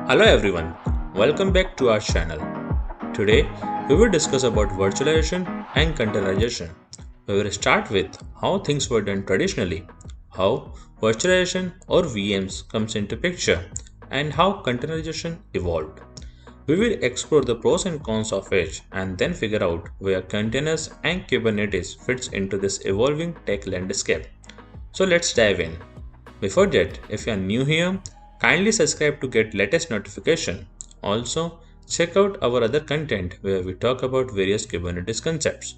Hello everyone, welcome back to our channel. Today we will discuss about virtualization and containerization. We will start with how things were done traditionally, how virtualization or VMs comes into picture, and how containerization evolved. We will explore the pros and cons of each and then figure out where containers and Kubernetes fits into this evolving tech landscape. So let's dive in. Before that, if you are new here, kindly subscribe to get latest notification. Also, check out our other content where we talk about various Kubernetes concepts.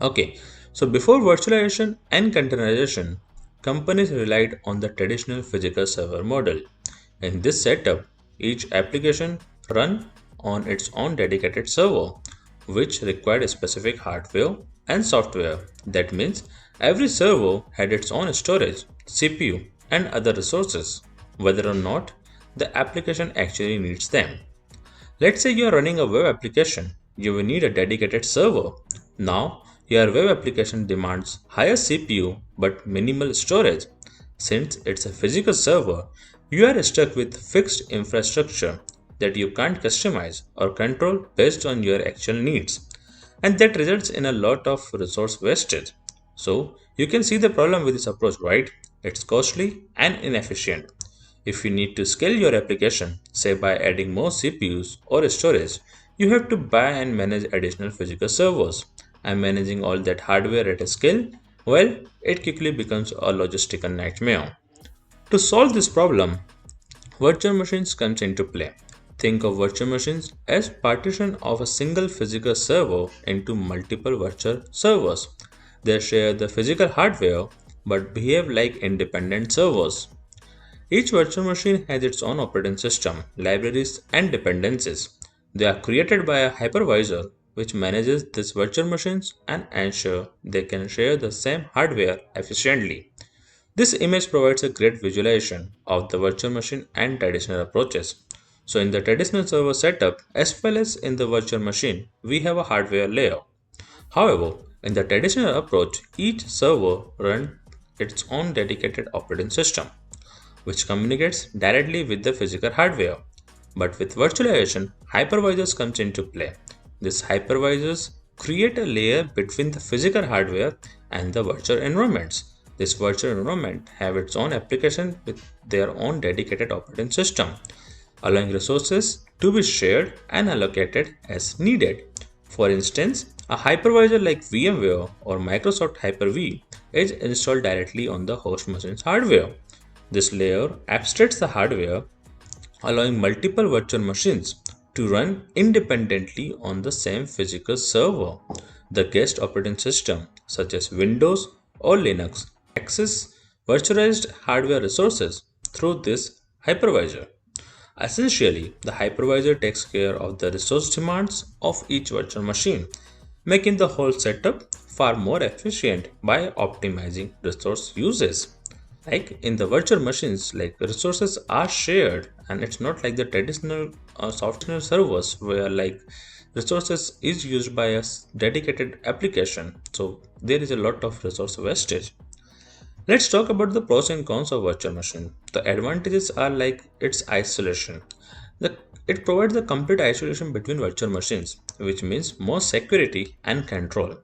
Okay, so before virtualization and containerization, companies relied on the traditional physical server model. In this setup, each application run on its own dedicated server, which required specific hardware and software. That means every server had its own storage, CPU, and other resources, whether or not the application actually needs them. Let's say you are running a web application, you will need a dedicated server. Now, your web application demands higher CPU but minimal storage. Since it's a physical server, you are stuck with fixed infrastructure that you can't customize or control based on your actual needs. And that results in a lot of resource wastage. So, you can see the problem with this approach, right? It's costly and inefficient. If you need to scale your application, say by adding more CPUs or storage, you have to buy and manage additional physical servers. And managing all that hardware at a scale, well, it quickly becomes a logistical nightmare. To solve this problem, virtual machines comes into play. Think of virtual machines as partition of a single physical server into multiple virtual servers. They share the physical hardware but behave like independent servers. Each virtual machine has its own operating system, libraries, and dependencies. They are created by a hypervisor which manages these virtual machines and ensure they can share the same hardware efficiently. This image provides a great visualization of the virtual machine and traditional approaches. So in the traditional server setup as well as in the virtual machine, we have a hardware layer. However, in the traditional approach, each server runs its own dedicated operating system which communicates directly with the physical hardware. But with virtualization, hypervisors comes into play. These hypervisors create a layer between the physical hardware and the virtual environments. This virtual environment have its own application with their own dedicated operating system, allowing resources to be shared and allocated as needed. For instance, a hypervisor like VMware or Microsoft Hyper-V is installed directly on the host machine's hardware. This layer abstracts the hardware, allowing multiple virtual machines to run independently on the same physical server. The guest operating system, such as Windows or Linux, access virtualized hardware resources through this hypervisor. Essentially, the hypervisor takes care of the resource demands of each virtual machine, making the whole setup far more efficient by optimizing resource uses. Like in the virtual machines, like resources are shared, and it's not like the traditional software servers where like resources is used by a dedicated application. So there is a lot of resource wastage. Let's talk about the pros and cons of virtual machine. The advantages are like its isolation. The, it provides the complete isolation between virtual machines, which means more security and control.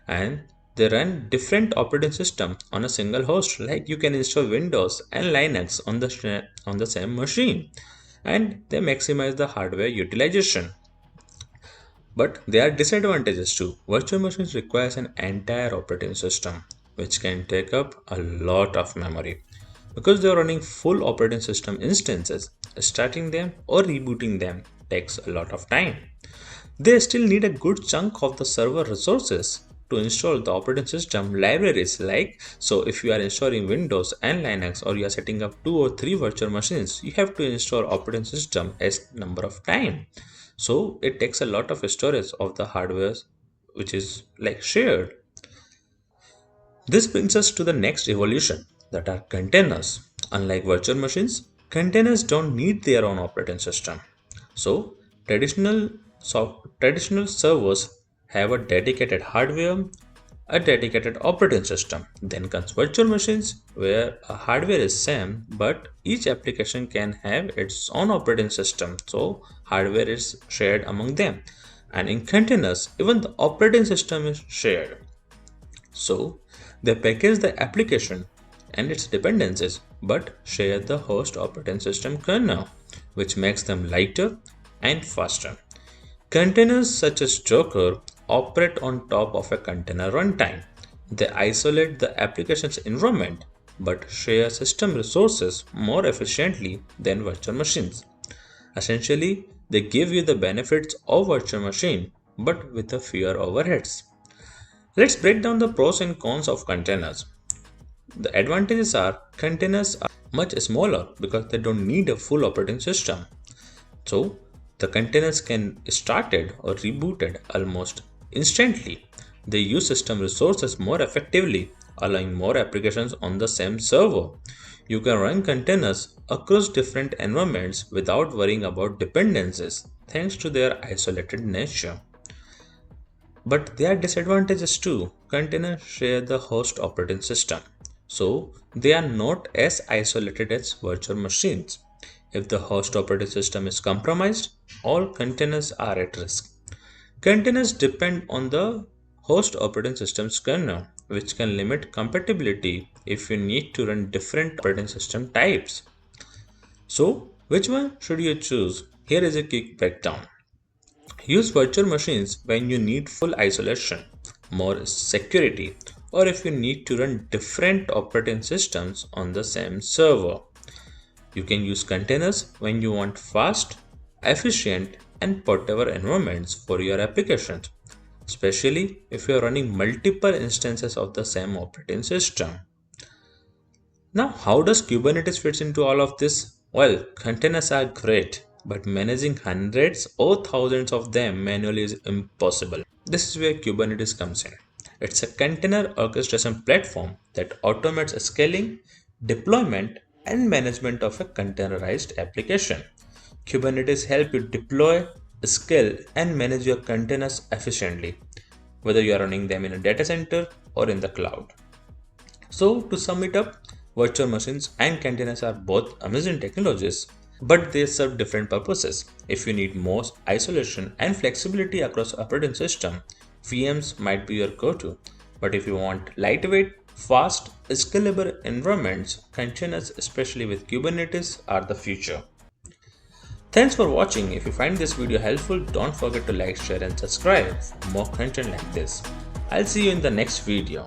And they run different operating system on a single host. Like you can install Windows and Linux on the same machine, and they maximize the hardware utilization. But there are disadvantages too. Virtual machines requires an entire operating system, which can take up a lot of memory. Because they are running full operating system instances, starting them or rebooting them takes a lot of time. They still need a good chunk of the server resources to install the operating system libraries. Like, so if you are installing Windows and Linux, or you are setting up 2 or 3 virtual machines, you have to install operating system as number of time. So it takes a lot of storage of the hardware which is like shared. This brings us to the next evolution, that are containers. Unlike virtual machines, containers don't need their own operating system. So, traditional servers have a dedicated hardware a dedicated operating system. Then comes virtual machines where a hardware is same but each application can have its own operating system, so hardware is shared among them. And in containers, even the operating system is shared. So they package the application and its dependencies but share the host operating system kernel, which makes them lighter and faster. Containers such as Docker operate on top of a container runtime. They isolate the application's environment but share system resources more efficiently than virtual machines. Essentially, they give you the benefits of virtual machine but with a fewer overheads. Let's break down the pros and cons of containers. The advantages are containers are much smaller because they don't need a full operating system. So the containers can be started or rebooted almost instantly. They use system resources more effectively, allowing more applications on the same server. You can run containers across different environments without worrying about dependencies thanks to their isolated nature. But there are disadvantages too. Containers share the host operating system, so they are not as isolated as virtual machines. If the host operating system is compromised, all containers are at risk. Containers depend on the host operating system's kernel, which can limit compatibility if you need to run different operating system types. So, which one should you choose? Here is a quick breakdown. Use virtual machines when you need full isolation, more security, or if you need to run different operating systems on the same server. You can use containers when you want fast, efficient, and portable environments for your applications, especially if you are running multiple instances of the same operating system. Now, how does Kubernetes fits into all of this? Well, containers are great, but managing hundreds or thousands of them manually is impossible. This is where Kubernetes comes in. It's a container orchestration platform that automates scaling, deployment, and management of a containerized application. Kubernetes helps you deploy, scale, and manage your containers efficiently, whether you are running them in a data center or in the cloud. So, to sum it up, virtual machines and containers are both amazing technologies, but they serve different purposes. If you need more isolation and flexibility across operating system, VMs might be your go-to. But if you want lightweight, fast, scalable environments, containers, especially with Kubernetes, are the future. Thanks for watching. If you find this video helpful, don't forget to like, share and subscribe for more content like this. I'll see you in the next video.